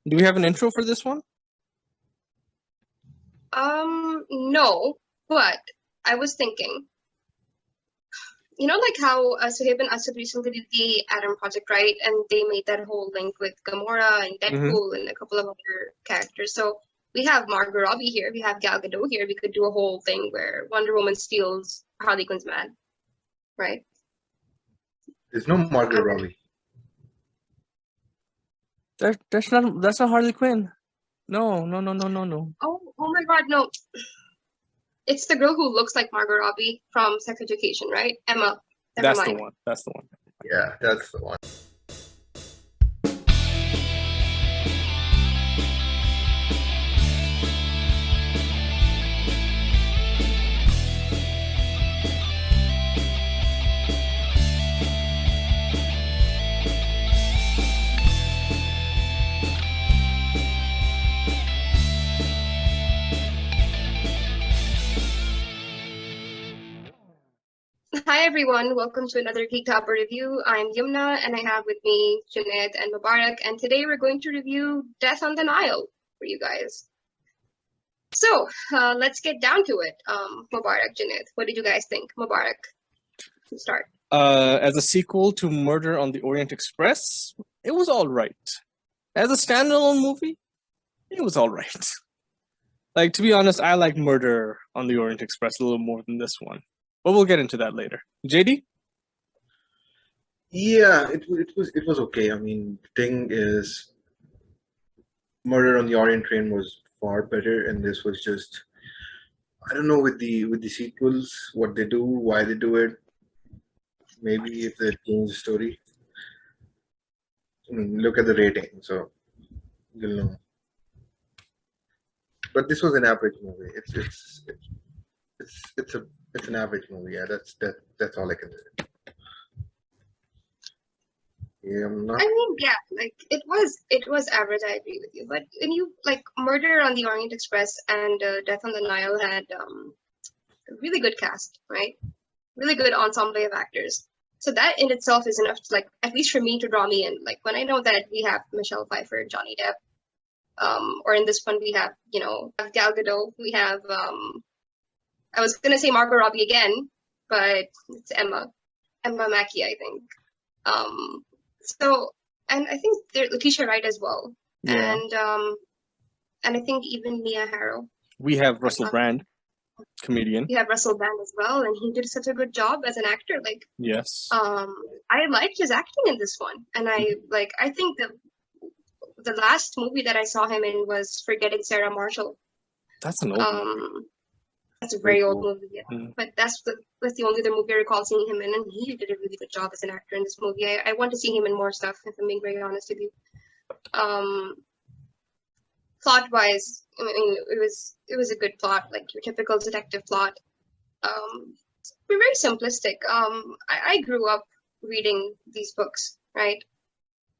Do we have an intro for this one? No, but I was thinking, like how Suhaib and Asad recently did the Atom Project, right? And they made that whole link with Gamora and Deadpool and a couple of other characters. So we have Margot Robbie here, we have Gal Gadot here. We could do a whole thing where Wonder Woman steals Harley Quinn's man, right? There's no Margot Robbie. That's not Harley Quinn. No. Oh my God, no. It's the girl who looks like Margot Robbie from Sex Education, right? Emma. Never mind. That's the one. Yeah, that's the one. Hi everyone, welcome to another Geek Dhaba review. I'm Yumna and I have with me Junaid and Mubarak, and today we're going to review Death on the Nile for you guys. So let's get down to it. Mubarak, Junaid, what did you guys think? Mubarak, to start. As a sequel to Murder on the Orient Express, it was all right. As a standalone movie, it was all right. Like, to be honest, I like Murder on the Orient Express a little more than this one. But we'll get into that later. JD? Yeah, it was okay. I mean, the thing is, Murder on the Orient Train was far better, and this was just, I don't know, with the sequels, what they do, why they do it. Maybe if they change the story. I mean, look at the rating, so you'll know. But this was an average movie. It's an average movie. Yeah, that's all I can say. Yeah, like it was average. I agree with you. But when you like Murder on the Orient Express and Death on the Nile had a really good cast, right? Really good ensemble of actors. So that in itself is enough to, like, at least for me, to draw me in. Like when I know that we have Michelle Pfeiffer, Johnny Depp, or in this one we have Gal Gadot, we have I was gonna say Margot Robbie again, but it's Emma Mackey, I think. So, and I think Letitia Wright as well, Yeah. and I think even Mia Harrow. We have Russell Brand, comedian. We have Russell Brand as well, and he did such a good job as an actor. Like, yes. I liked his acting in this one, and I think the last movie that I saw him in was Forgetting Sarah Marshall. That's an old movie. That's a very old movie, yeah. Mm. But that's the only other movie I recall seeing him in, and he did a really good job as an actor in this movie. I want to see him in more stuff, if I'm being very honest with you. Plot-wise, I mean, it was a good plot, like your typical detective plot. We're very simplistic. I grew up reading these books, right?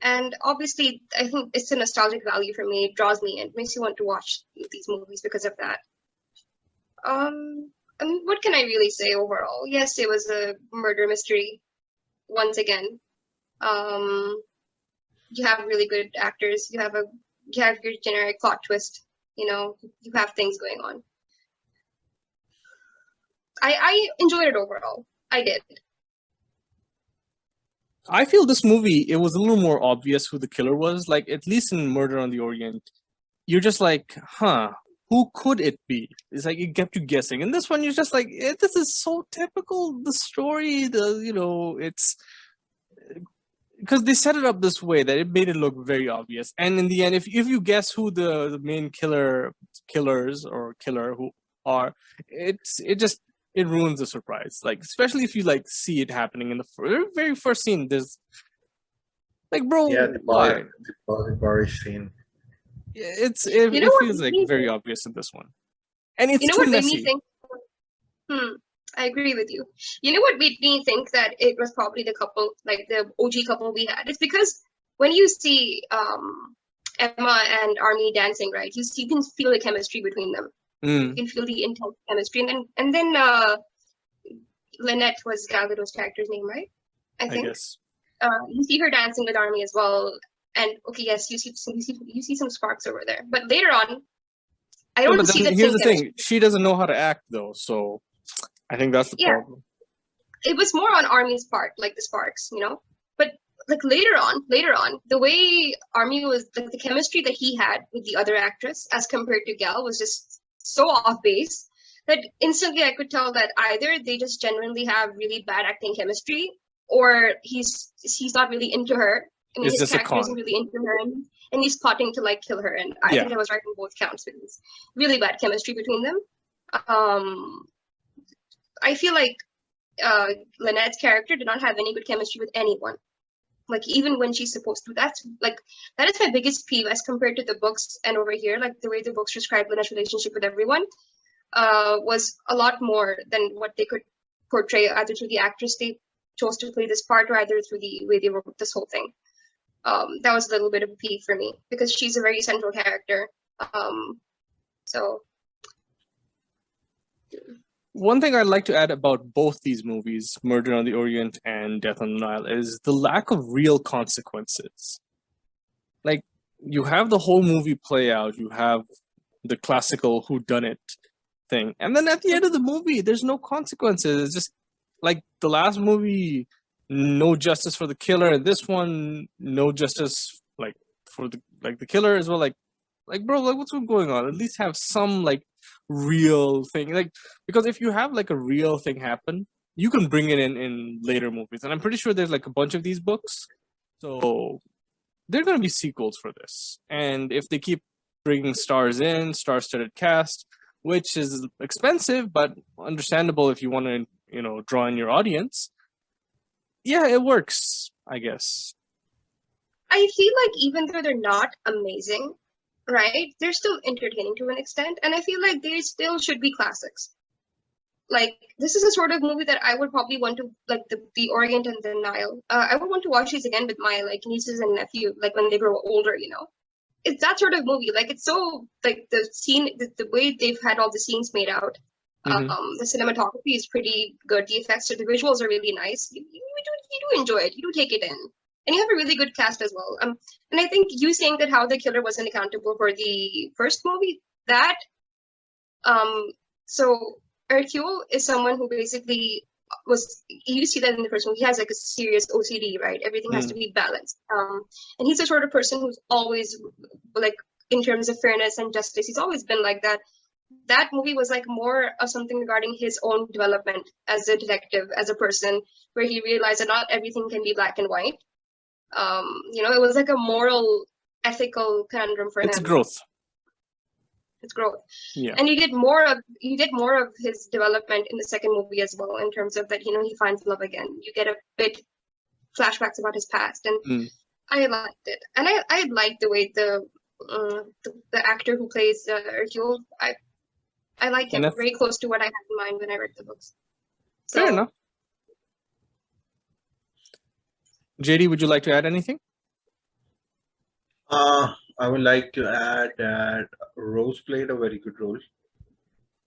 And obviously, I think it's a nostalgic value for me. It draws me in. It makes you want to watch these movies because of that. And what can I really say overall? Yes, it was a murder mystery once again. You have really good actors. You have your generic plot twist. You have things going on. I enjoyed it overall. I did. I feel this movie, it was a little more obvious who the killer was. Like, at least in Murder on the Orient, you're just like, who could it be? It's like it kept you guessing. And this one, you're just like, this is so typical. The story, it's because they set it up this way that it made it look very obvious. And in the end, if you guess who the main killers or killer who are, it ruins the surprise. Like, especially if you like see it happening in the very first scene. There's like, bro, yeah, why? The bar scene. It feels like very obvious in this one, and it's too messy. Made me think? I agree with you. You know what made me think that it was probably the couple, like the OG couple we had? It's because when you see Emma and Army dancing, right? You can feel the chemistry between them. You can feel the intense chemistry, and then Lynette was Gal Gadot's character's name, right? I think. I guess. You see her dancing with Army as well. And okay, yes, you see some sparks over there, but later on, I Yeah, don't but see then that here's same the chemistry. thing: she doesn't know how to act, though. So I think that's the Yeah, problem. it was more on Army's part, like the sparks, But like later on, the way Army was, like the chemistry that he had with the other actress as compared to Gal was just so off base that instantly I could tell that either they just genuinely have really bad acting chemistry, or he's not really into her. I mean, It's his just a character isn't con. really into her, and he's plotting to like kill her. And I Yeah. think I was right on both counts because really bad chemistry between them. I feel like Lynette's character did not have any good chemistry with anyone. Like even when she's supposed to. That is my biggest peeve as compared to the books and over here. Like the way the books describe Lynette's relationship with everyone was a lot more than what they could portray either through the actress they chose to play this part or either through the way they wrote this whole thing. That was a little bit of a peeve for me because she's a very central character. So One thing I'd like to add about both these movies, Murder on the Orient and Death on the Nile, is the lack of real consequences. Like, you have the whole movie play out, you have the classical whodunit thing, and then at the end of the movie, there's no consequences. It's just like the last movie, no justice for the killer, and this one, no justice like for the killer as well. Like bro, like what's going on? At least have some like real thing, like, because if you have like a real thing happen, you can bring it in later movies, and I'm pretty sure there's like a bunch of these books, so they're going to be sequels for this. And if they keep bringing stars in, star-studded cast, which is expensive but understandable if you want to draw in your audience, yeah, it works, I guess. I feel like even though they're not amazing, right, they're still entertaining to an extent, and I feel like they still should be classics. Like this is a sort of movie that I would probably want to, like the Orient and the Nile. I would want to watch these again with my like nieces and nephew, like when they grow older. It's that sort of movie. Like it's so like the scene, the way they've had all the scenes made out. The cinematography is pretty good. The effects, the visuals are really nice. You do enjoy it. You do take it in, and you have a really good cast as well. And I think you saying that how the killer wasn't accountable for the first movie, that so Hercule is someone who basically you see that in the first one, he has like a serious OCD, right? Everything has to be balanced. And he's the sort of person who's always like, in terms of fairness and justice, he's always been like that. That movie was like more of something regarding his own development as a detective, as a person, where he realized that not everything can be black and white. It was like a moral, ethical conundrum for him. It's growth. It's growth. Yeah. And you get more of his development in the second movie as well, in terms of that, he finds love again. You get a bit flashbacks about his past, and I liked it. And I liked the way the actor who plays Hercule, I like him. Very close to what I had in mind when I read the books. So, fair enough. JD, would you like to add anything? I would like to add that Rose played a very good role,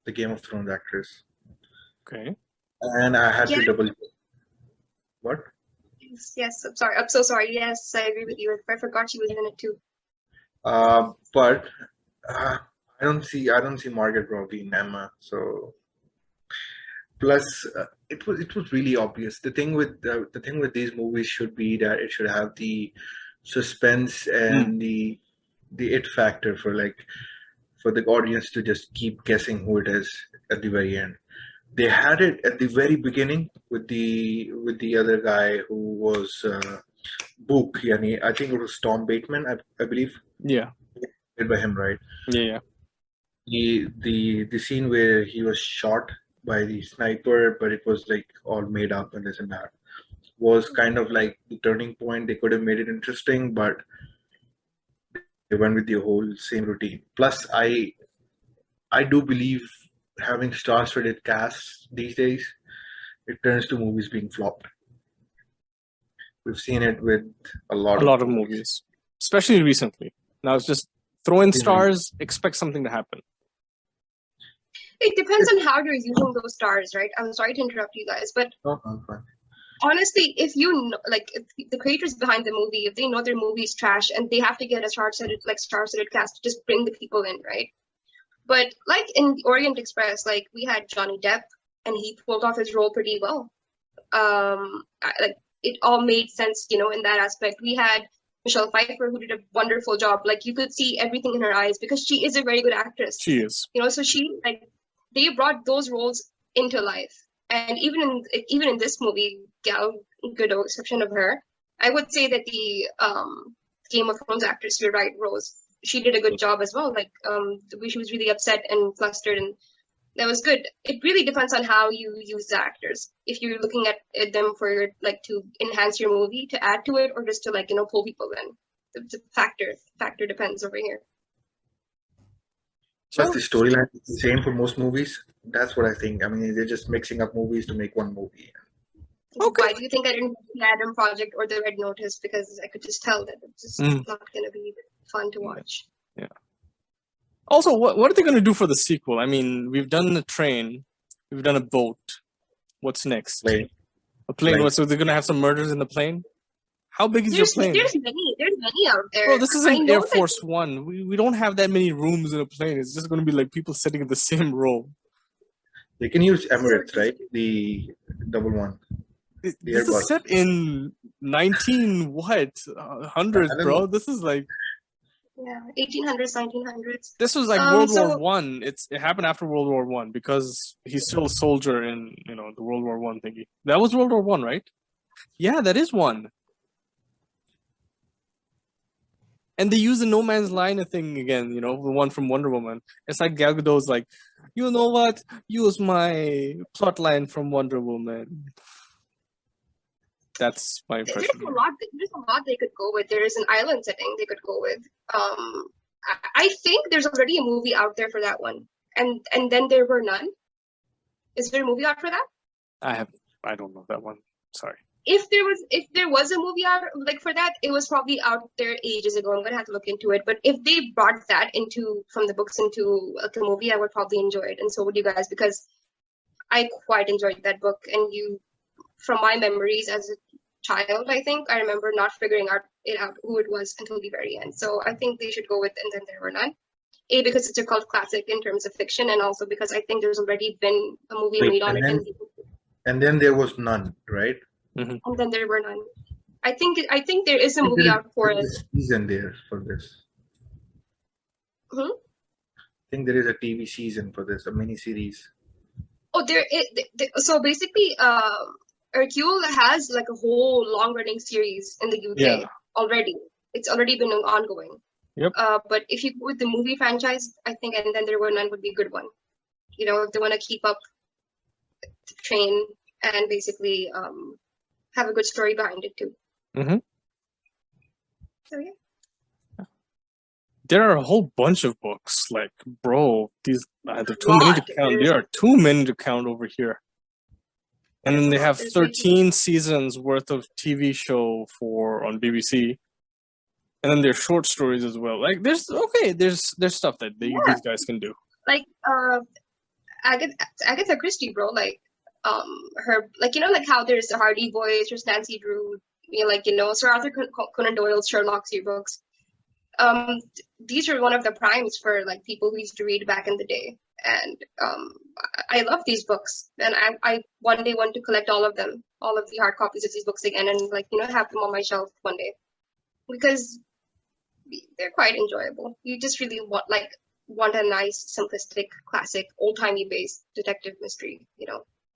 the Game of Thrones actress. Okay. And I had to double check. What? Yes, I'm sorry. I'm so sorry. Yes, I agree with you. I forgot she was in it too. But I don't see Margaret Robbie in Emma. So plus, it was really obvious. The thing with these movies should be that it should have the suspense and the it factor for the audience to just keep guessing who it is at the very end. They had it at the very beginning with the other guy who was Book. I think it was Tom Bateman. I believe. Yeah. Played by him, right? Yeah. The scene where he was shot by the sniper, but it was like all made up and this and that, was kind of like the turning point. They could have made it interesting, but they went with the whole same routine. Plus, I do believe having star-studded casts these days, it turns to movies being flopped. We've seen it with a lot of movies, especially recently. Now it's just throw in stars, expect something to happen. It depends on how you're using those stars, right? I'm sorry to interrupt you guys, but I'm fine. honestly, if you know, like if the creators behind the movie, if they know their movie is trash and they have to get a star-studded cast to just bring the people in, right? But like in Orient Express, like we had Johnny Depp and he pulled off his role pretty well. Like it all made sense, you know, in that aspect. We had Michelle Pfeiffer who did a wonderful job. Like you could see everything in her eyes because she is a very good actress. She is. You know, so they brought those roles into life. And even in this movie, Gal Gadot, exception of her, I would say that the Game of Thrones actress, you're right, Rose, she did a good job as well. Like she was really upset and flustered, and that was good. It really depends on how you use the actors. If you're looking at them for like to enhance your movie, to add to it, or just to like, you know, pull people in. The factor depends over here. But the storyline is the same for most movies. That's what I think. I mean, they're just mixing up movies to make one movie. Okay. Why do you think I didn't watch the Adam Project or the Red Notice? Because I could just tell that it's just not going to be fun to watch. Yeah. Also, what are they going to do for the sequel? I mean, we've done a train, we've done a boat. What's next? Plane. A plane. So they're going to have some murders in the plane? How big is your plane? There's many out there. Bro, this isn't Air Force One. We don't have that many rooms in a plane. It's just going to be like people sitting in the same row. They can use Emirates, right? The double one. This is set in hundreds, bro. This is like 1800s, 1900s. This was like World War One. It happened after World War One because he's still a soldier in the World War One thingy. That was World War One, right? Yeah, that is one. And they use the no man's line thing again, the one from Wonder Woman. It's like Gal Gadot's like, you know what? Use my plot line from Wonder Woman. That's my impression. There's a lot they could go with. There is an island setting they could go with. I think there's already a movie out there for that one. And then there were none. Is there a movie out for that? I don't know that one. Sorry. If there was a movie out like for that, it was probably out there ages ago. I'm gonna have to look into it. But if they brought that from the books into like a movie, I would probably enjoy it, and so would you guys, because I quite enjoyed that book. And from my memories as a child, I think I remember not figuring out who it was until the very end. So I think they should go with And Then There Were None. Because it's a cult classic in terms of fiction, and also because I think there's already been a movie made on it. And then there was none, right? Mm-hmm. And Then There Were None. I think there is a movie out for it. Season there for this. I think there is a TV season for this, a mini series. Oh, so basically, Hercule has like a whole long-running series in the UK already. It's already been ongoing. Yep. But if you go with the movie franchise, I think And Then There Were None would be a good one. If they want to keep up the train and basically have a good story behind it too. Mm-hmm. So yeah. There are a whole bunch of books. Like, bro, there are too many to count. There are too many to count over here. And then they have 13 seasons worth of TV show on BBC. And then there's short stories as well. Like there's stuff that these guys can do. Like Agatha Christie, bro. Like her, like like how there's the Hardy Boys, there's Nancy Drew, Sir Arthur Conan Doyle's Sherlock series books. These are one of the primes for like people who used to read back in the day, and I love these books. And I one day want to collect all of them, all of the hard copies of these books again, and have them on my shelf one day, because they're quite enjoyable. You just really want a nice, simplistic, classic, old-timey based detective mystery,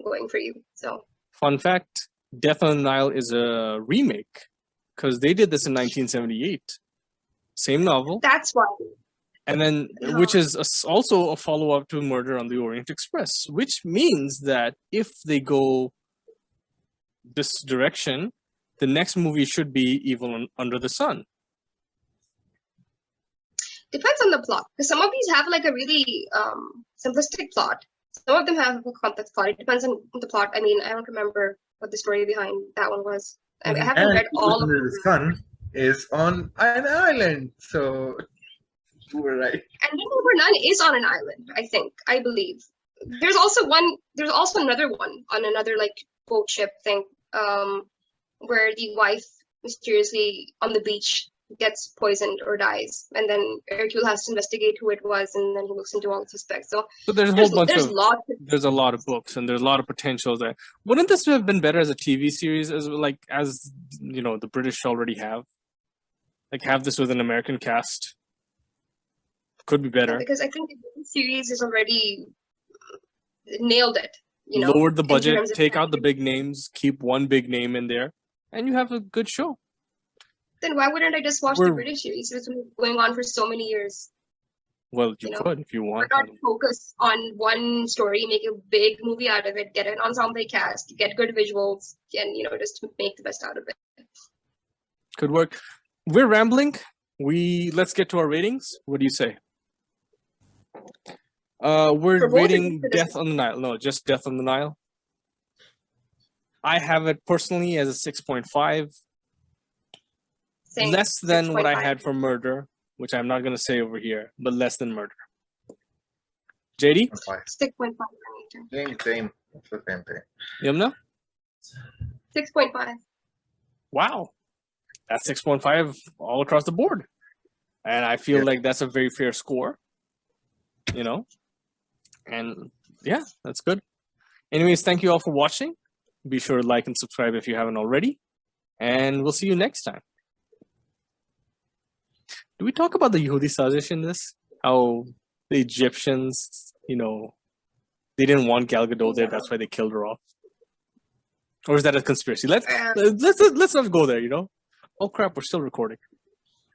going for you. So fun fact, Death on the Nile is a remake because they did this in 1978. Same novel. That's why. And then, which is also a follow-up to Murder on the Orient Express, which means that if they go this direction, the next movie should be Evil Under the Sun. Depends on the plot, because some of these have like a really simplistic plot. Some of them have a complex plot. It depends on the plot. I mean, I don't remember what the story behind that one was. I haven't read all of them. The Sun is on an island, so you were right. And Then There Were None is on an island, I believe. There's also another one on another like boat ship thing. where the wife mysteriously on the beach gets poisoned or dies, and then Hercule has to investigate who it was, and then he looks into all the suspects. So So there's a whole bunch there's of lots of there's a lot of books and there's a lot of potential there. Wouldn't this have been better as a TV series as the British already have? Like have this with an American cast. Could be better. because I think the series is already nailed it. Lowered the in budget, terms of take out the big names, keep one big name in there, and you have a good show. Then why wouldn't I just watch the We're- British series? It's been going on for so many years. Well, you You know, could if you Why want. not focus on one story, make a big movie out of it, get an ensemble cast, get good visuals, and just make the best out of it. Could work. We're rambling. Let's get to our ratings. What do you say? We're For both rating or for this Death on the Nile. No, just Death on the Nile. I have it personally as a 6.5, Same, less than what I 6.5. had for Murder, which I'm not going to say over here, but less than Murder. JD, 6.5. Same. It's the same thing. Yamna? 6.5. Wow, that's 6.5 all across the board, and I feel Yeah. like that's a very fair score. And yeah, that's good. Anyways, thank you all for watching. Be sure to like and subscribe if you haven't already, and we'll see you next time. Do we talk about the Yehudi Sajish in this? How the Egyptians, they didn't want Gal Gadot there, that's why they killed her off. Or is that a conspiracy? Let's not go there. Oh crap, we're still recording.